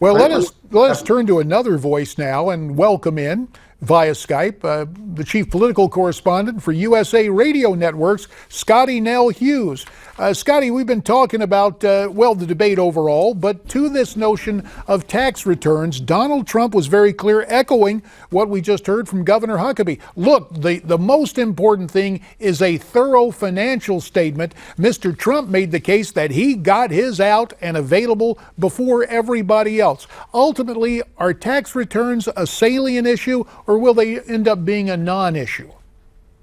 Well, let us turn to another voice now and welcome in via Skype the chief political correspondent for USA Radio Networks, Scotty Nell Hughes. Scotty, we've been talking about, the debate overall, but to this notion of tax returns, Donald Trump was very clear, echoing what we just heard from Governor Huckabee. Look, the most important thing is a thorough financial statement. Mr. Trump made the case that he got his out and available before everybody else. Ultimately, are tax returns a salient issue, or will they end up being a non-issue?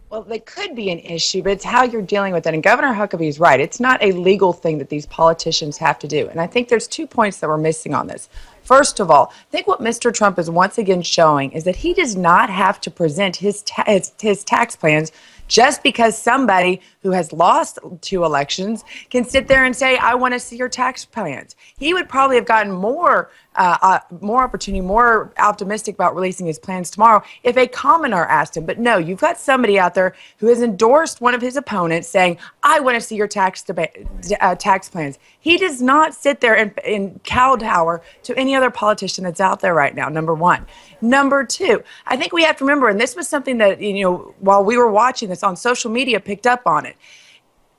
Well, they could be an issue, but it's how you're dealing with it. And Governor Huckabee is right. It's not a legal thing that these politicians have to do. And I think there's 2 points that we're missing on this. First of all, I think what Mr. Trump is once again showing is that he does not have to present his tax plans just because somebody who has lost 2 elections can sit there and say, I want to see your tax plans. He would probably have gotten more opportunity, more optimistic about releasing his plans tomorrow if a commoner asked him. But no, you've got somebody out there who has endorsed one of his opponents saying, I want to see your tax plans. He does not sit there and kowtower to any other politician that's out there right now, number one. Number two, I think we have to remember, and this was something that, while we were watching this on social media, picked up on it.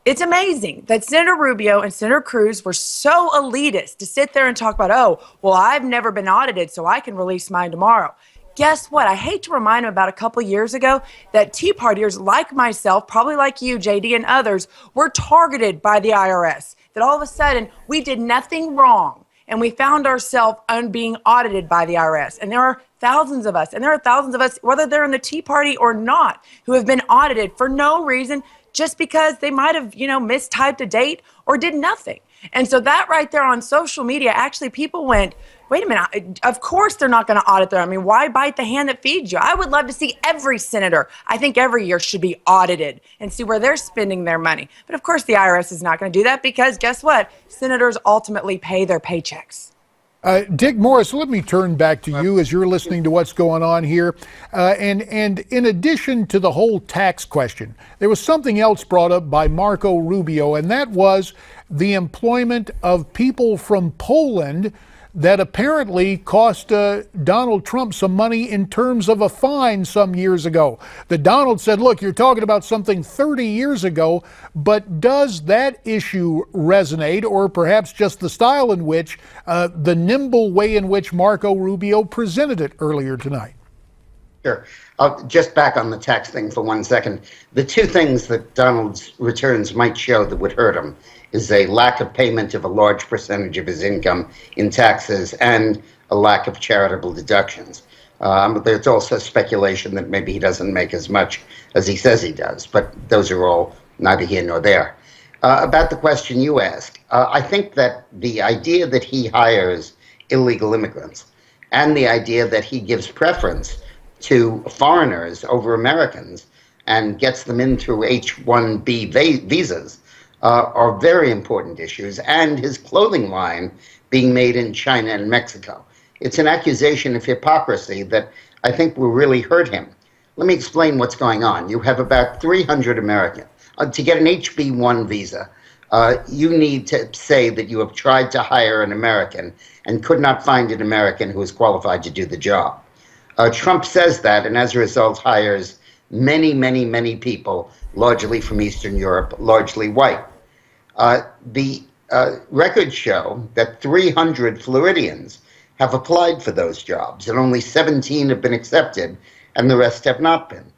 It's amazing that Senator Rubio and Senator Cruz were so elitist to sit there and talk about, I've never been audited, so I can release mine tomorrow. Guess what? I hate to remind them about a couple years ago that Tea Partiers like myself, probably like you, JD, and others, were targeted by the IRS. That all of a sudden we did nothing wrong and we found ourselves being audited by the IRS. And there are thousands of us, whether they're in the Tea Party or not, who have been audited for no reason, just because they might have, mistyped a date or did nothing. And so that right there on social media, actually people went, wait a minute, of course they're not going to audit them. I mean, why bite the hand that feeds you? I would love to see every senator, I think every year, should be audited and see where they're spending their money. But of course the IRS is not going to do that because guess what? Senators ultimately pay their paychecks. Dick Morris, let me turn back to you as you're listening to what's going on here. And in addition to the whole tax question, there was something else brought up by Marco Rubio, and that was the employment of people from Poland that apparently cost Donald Trump some money in terms of a fine some years ago. That Donald said, look, you're talking about something 30 years ago, but does that issue resonate, or perhaps just the style in which, the nimble way in which Marco Rubio presented it earlier tonight? Sure. I'll just back on the tax thing for 1 second. The 2 things that Donald's returns might show that would hurt him is a lack of payment of a large percentage of his income in taxes and a lack of charitable deductions. There's also speculation that maybe he doesn't make as much as he says he does, but those are all neither here nor there. About the question you asked, I think that the idea that he hires illegal immigrants and the idea that he gives preference to foreigners over Americans and gets them in through H-1B visas are very important issues, and his clothing line being made in China and Mexico. It's an accusation of hypocrisy that I think will really hurt him. Let me explain what's going on. You have about 300 Americans. To get an HB1 visa, you need to say that you have tried to hire an American and could not find an American who is qualified to do the job. Trump says that, and as a result hires many, many, many people, largely from Eastern Europe, largely white. The records show that 300 Floridians have applied for those jobs, and only 17 have been accepted, and the rest have not been.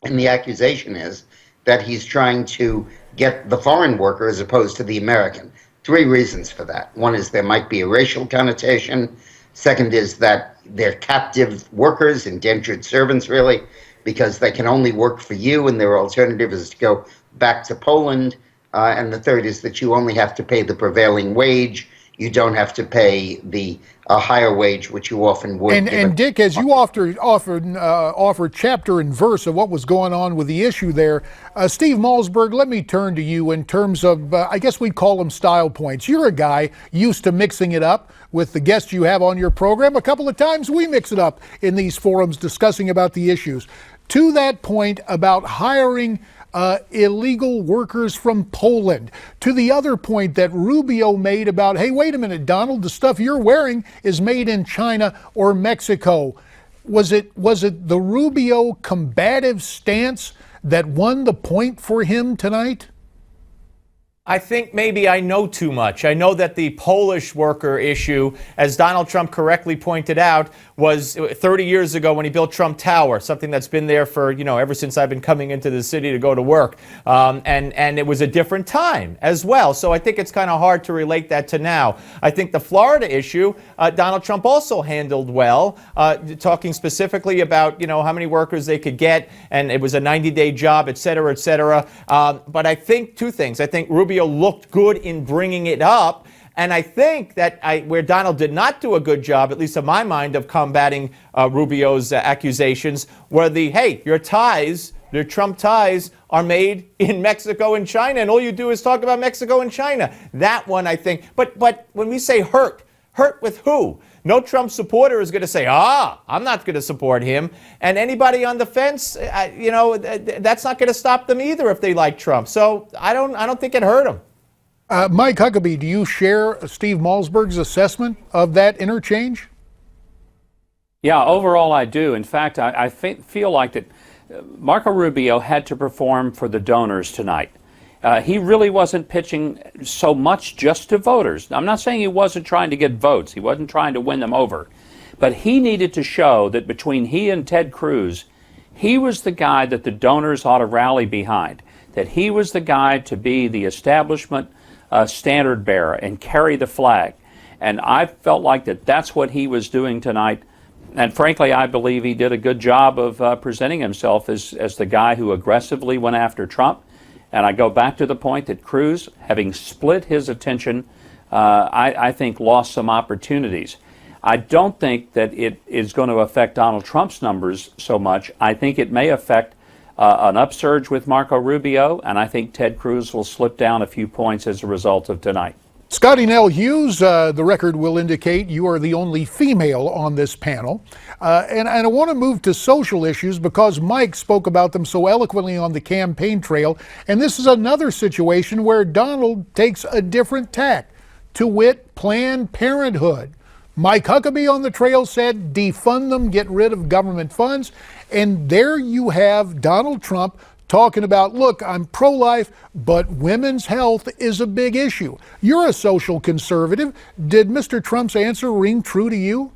And the accusation is that he's trying to get the foreign worker as opposed to the American. 3 reasons for that. One is there might be a racial connotation. Second is that they're captive workers, indentured servants, really, because they can only work for you, and their alternative is to go back to Poland. And the third is that you only have to pay the prevailing wage. You don't have to pay the higher wage, which you often would. And Dick, as you offered chapter and verse of what was going on with the issue there, Steve Malzberg, let me turn to you in terms of, I guess we'd call them style points. You're a guy used to mixing it up with the guests you have on your program. A couple of times we mix it up in these forums discussing about the issues. To that point about hiring illegal workers from Poland. To the other point that Rubio made about, hey, wait a minute, Donald, the stuff you're wearing is made in China or Mexico. Was it the Rubio combative stance that won the point for him tonight? I think maybe I know too much. I know that the Polish worker issue, as Donald Trump correctly pointed out, was 30 years ago when he built Trump Tower, something that's been there for, ever since I've been coming into the city to go to work. And it was a different time as well. So I think it's kind of hard to relate that to now. I think the Florida issue, Donald Trump also handled well, talking specifically about, how many workers they could get. And it was a 90-day job, et cetera, et cetera. But I think two things. I think Rubio looked good in bringing it up. And I think that where Donald did not do a good job, at least in my mind, of combating Rubio's accusations, were your ties, your Trump ties, are made in Mexico and China, and all you do is talk about Mexico and China. That one, I think. But when we say hurt with who? No Trump supporter is going to say, I'm not going to support him. And anybody on the fence, that's not going to stop them either if they like Trump. So I don't think it hurt him. Mike Huckabee, do you share Steve Malzberg's assessment of that interchange? Yeah, overall I do. In fact, I feel like that Marco Rubio had to perform for the donors tonight. He really wasn't pitching so much just to voters. I'm not saying he wasn't trying to get votes. He wasn't trying to win them over. But he needed to show that between he and Ted Cruz, he was the guy that the donors ought to rally behind, that he was the guy to be the establishment standard bearer and carry the flag. And I felt like that's what he was doing tonight. And frankly, I believe he did a good job of presenting himself as the guy who aggressively went after Trump. And I go back to the point that Cruz, having split his attention, I think lost some opportunities. I don't think that it is going to affect Donald Trump's numbers so much. I think it may affect an upsurge with Marco Rubio, and I think Ted Cruz will slip down a few points as a result of tonight. Scotty Nell Hughes, the record will indicate you are the only female on this panel. And I want to move to social issues because Mike spoke about them so eloquently on the campaign trail. And this is another situation where Donald takes a different tack, to wit, Planned Parenthood. Mike Huckabee on the trail said, defund them, get rid of government funds. And there you have Donald Trump talking about, look, I'm pro-life, but women's health is a big issue. You're a social conservative. Did Mr. Trump's answer ring true to you?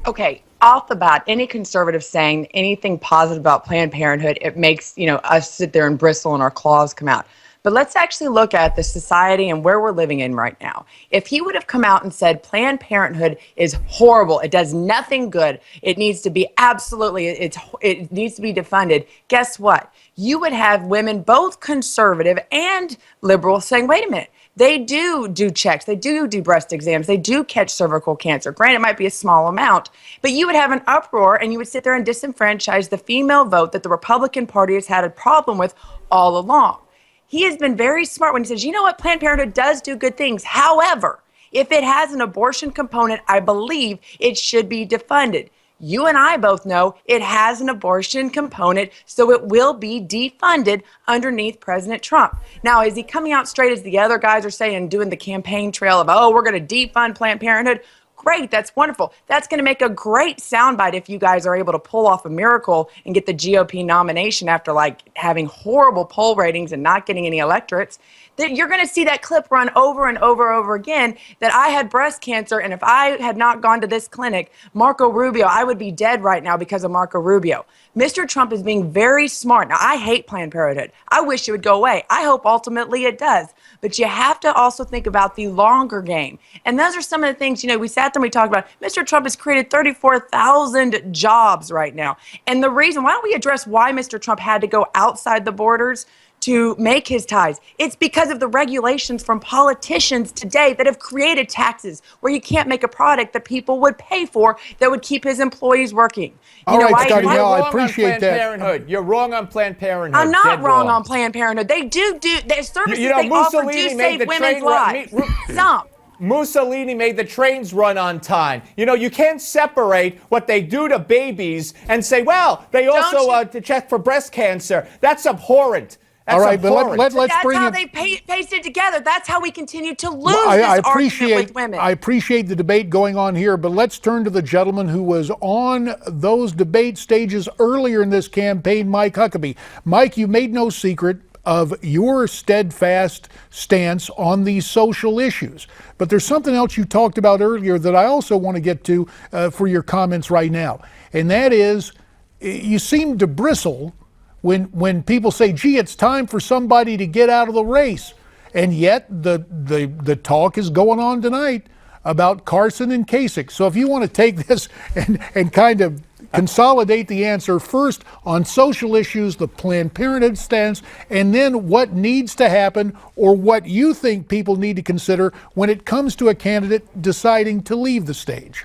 Okay, off the bat, any conservative saying anything positive about Planned Parenthood, it makes, us sit there and bristle and our claws come out. But let's actually look at the society and where we're living in right now. If he would have come out and said Planned Parenthood is horrible, it does nothing good, it needs to be it needs to be defunded, guess what? You would have women, both conservative and liberal, saying, wait a minute, they do checks, they do breast exams, they do catch cervical cancer. Granted, it might be a small amount, but you would have an uproar and you would sit there and disenfranchise the female vote that the Republican Party has had a problem with all along. He has been very smart when he says, you know what, Planned Parenthood does do good things. However, if it has an abortion component, I believe it should be defunded. You and I both know it has an abortion component, so it will be defunded underneath President Trump. Now, is he coming out straight as the other guys are saying, doing the campaign trail of, we're going to defund Planned Parenthood? Great, that's wonderful. That's going to make a great soundbite if you guys are able to pull off a miracle and get the GOP nomination after having horrible poll ratings and not getting any electorates. That you're going to see that clip run over and over again that I had breast cancer, and if I had not gone to this clinic, Marco Rubio, I would be dead right now because of Marco Rubio. Mr. Trump is being very smart. Now, I hate Planned Parenthood. I wish it would go away. I hope ultimately it does. But you have to also think about the longer game. And those are some of the things, we sat there and we talked about. Mr. Trump has created 34,000 jobs right now. And the reason, why don't we address why Mr. Trump had to go outside the borders to make his ties? It's because of the regulations from politicians today that have created taxes where you can't make a product that people would pay for that would keep his employees working. All right, Scotty, I appreciate that. Parenthood. You're wrong on Planned Parenthood. I'm not wrong on Planned Parenthood. They do their services they offer do save women's lives. Some. Mussolini made the trains run on time. You know, you can't separate what they do to babies and say, well, they also to check for breast cancer. That's abhorrent. That's all right, abhorrent. but let's that's bring how it. they pasted together. That's how we continue to lose I this argument with women. I appreciate the debate going on here, but let's turn to the gentleman who was on those debate stages earlier in this campaign, Mike Huckabee. Mike, you made no secret of your steadfast stance on these social issues. But there's something else you talked about earlier that I also want to get to for your comments right now. And that is, you seem to bristle when people say, gee, it's time for somebody to get out of the race. And yet the talk is going on tonight about Carson and Kasich. So if you want to take this and kind of consolidate the answer first on social issues, the Planned Parenthood stance, and then what needs to happen or what you think people need to consider when it comes to a candidate deciding to leave the stage.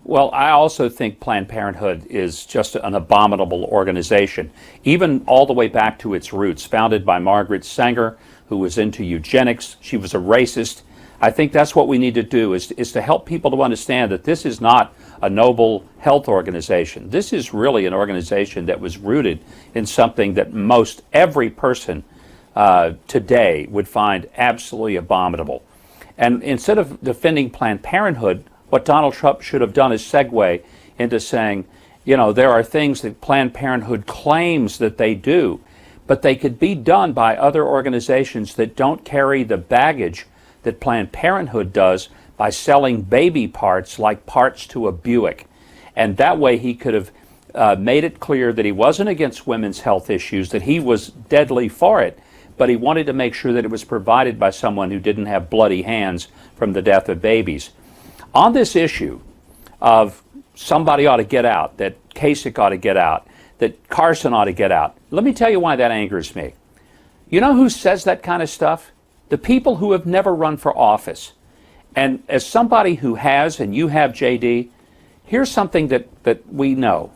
Well, I also think Planned Parenthood is just an abominable organization, even all the way back to its roots, founded by Margaret Sanger, who was into eugenics. She was a racist. I think that's what we need to do, is to help people to understand that this is not a noble health organization. This is really an organization that was rooted in something that most every person today would find absolutely abominable. And instead of defending Planned Parenthood, what Donald Trump should have done is segue into saying, you know, there are things that Planned Parenthood claims that they do, but they could be done by other organizations that don't carry the baggage that Planned Parenthood does by selling baby parts like parts to a Buick. And that way he could have made it clear that he wasn't against women's health issues, that he was deadly for it, but he wanted to make sure that it was provided by someone who didn't have bloody hands from the death of babies. On this issue of somebody ought to get out, that Kasich ought to get out, that Carson ought to get out, let me tell you why that angers me. You know who says that kind of stuff? The people who have never run for office. And as somebody who has, and you have, JD, here's something that we know.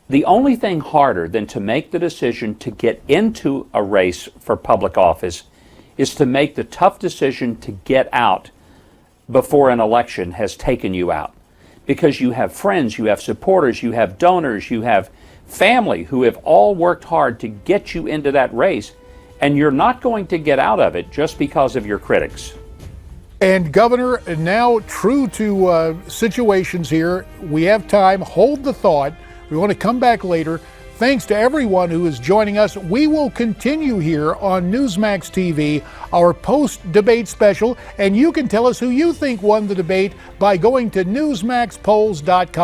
The only thing harder than to make the decision to get into a race for public office is to make the tough decision to get out before an election has taken you out. Because you have friends, you have supporters, you have donors, you have family who have all worked hard to get you into that race, and you're not going to get out of it just because of your critics. And Governor, now true to situations here, we have time. Hold the thought. We want to come back later. Thanks to everyone who is joining us. We will continue here on Newsmax TV, our post-debate special, and you can tell us who you think won the debate by going to newsmaxpolls.com.